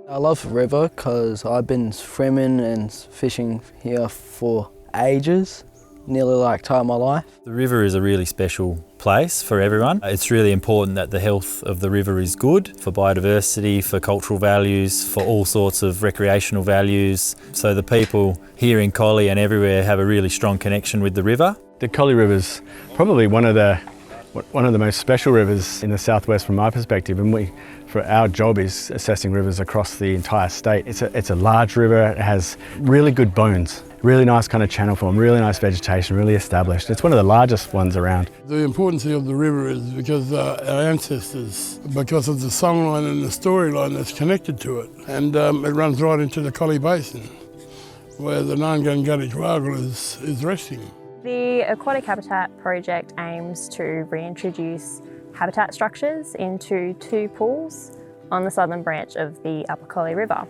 I love the river because I've been swimming and fishing here for ages, nearly like time of my life. The river is a really special place for everyone. It's really important that the health of the river is good for biodiversity, for cultural values, for all sorts of recreational values. So the people here in Collie and everywhere have a really strong connection with the river. The Collie River's probably one of the most special rivers in the southwest from my perspective, and for our job is assessing rivers across the entire state. It's a large river, it has really good bones, really nice kind of channel form, really nice vegetation, really established. It's one of the largest ones around. The importance of the river is because our ancestors, because of the songline and the storyline that's connected to it, and it runs right into the Collie Basin, where the Noongar is resting. The Aquatic Habitat project aims to reintroduce habitat structures into 2 pools on the southern branch of the Upper Collie River.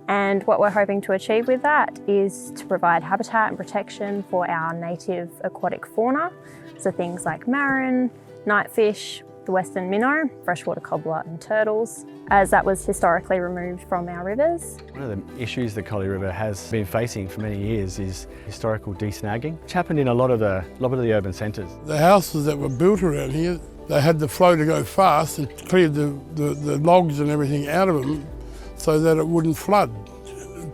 And what we're hoping to achieve with that is to provide habitat and protection for our native aquatic fauna, so things like marron, nightfish, the western minnow, freshwater cobbler and turtles, as that was historically removed from our rivers. One of the issues the Collie River has been facing for many years is historical desnagging, which happened in a lot of the urban centres. The houses that were built around here, they had the flow to go fast and cleared the logs and everything out of them so that it wouldn't flood.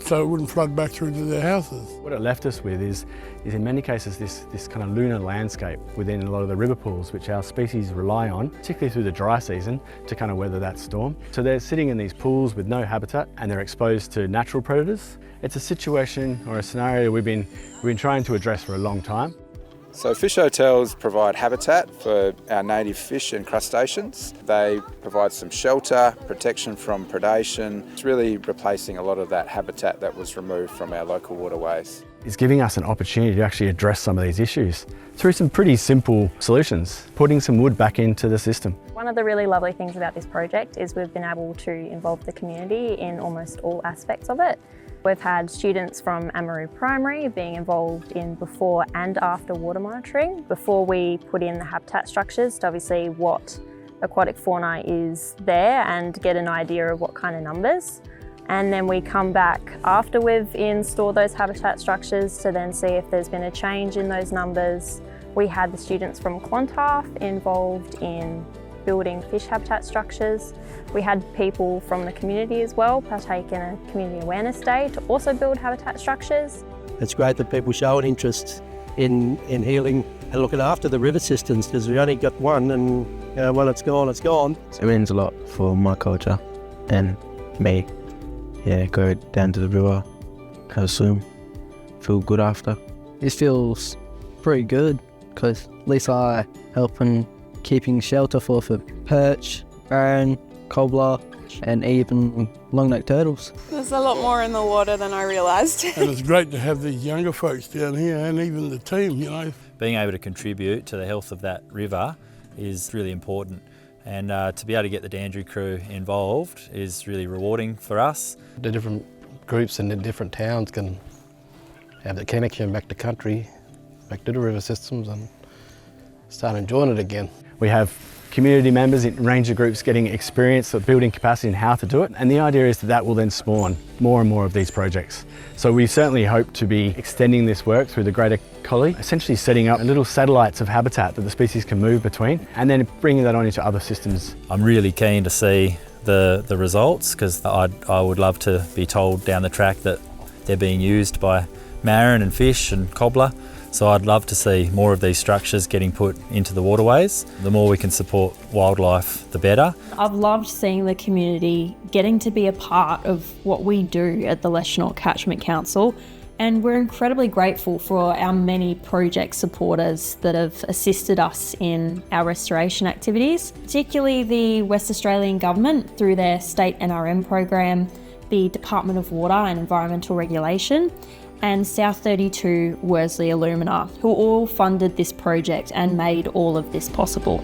So it wouldn't flood back through to their houses. What it left us with is in many cases this kind of lunar landscape within a lot of the river pools, which our species rely on, particularly through the dry season, to kind of weather that storm. So they're sitting in these pools with no habitat and they're exposed to natural predators. It's a situation or a scenario we've been trying to address for a long time. So fish hotels provide habitat for our native fish and crustaceans. They provide some shelter, protection from predation. It's really replacing a lot of that habitat that was removed from our local waterways. It's giving us an opportunity to actually address some of these issues through some pretty simple solutions, putting some wood back into the system. One of the really lovely things about this project is we've been able to involve the community in almost all aspects of it. We've had students from Amaroo Primary being involved in before and after water monitoring, before we put in the habitat structures to obviously what aquatic fauna is there and get an idea of what kind of numbers. And then we come back after we've installed those habitat structures to then see if there's been a change in those numbers. We had the students from Clontarf involved in building fish habitat structures. We had people from the community as well partake in a community awareness day to also build habitat structures. It's great that people show an interest in healing and looking after the river systems, because we only got one, and when it's gone, it's gone. It means a lot for my culture and me. Yeah, go down to the river, have a swim, feel good after. It feels pretty good because at least I help in keeping shelter for perch, marron, cobbler and even long-necked turtles. There's a lot more in the water than I realised. And it's great to have these younger folks down here and even the team, you know. Being able to contribute to the health of that river is really important, and to be able to get the Danju crew involved is really rewarding for us. The different groups in the different towns can have the connection back to country, back to the river systems, and start enjoying it again. We have community members in range of groups getting experience of building capacity and how to do it, and the idea is that will then spawn more and more of these projects. So we certainly hope to be extending this work through the greater Collie, essentially setting up little satellites of habitat that the species can move between, and then bringing that on into other systems. I'm really keen to see the results, because I would love to be told down the track that they're being used by marron and fish and cobbler. So I'd love to see more of these structures getting put into the waterways. The more we can support wildlife, the better. I've loved seeing the community getting to be a part of what we do at the Leschenault Catchment Council, and we're incredibly grateful for our many project supporters that have assisted us in our restoration activities, particularly the West Australian Government through their state NRM program, the Department of Water and Environmental Regulation, and South 32 Worsley Alumina, who all funded this project and made all of this possible.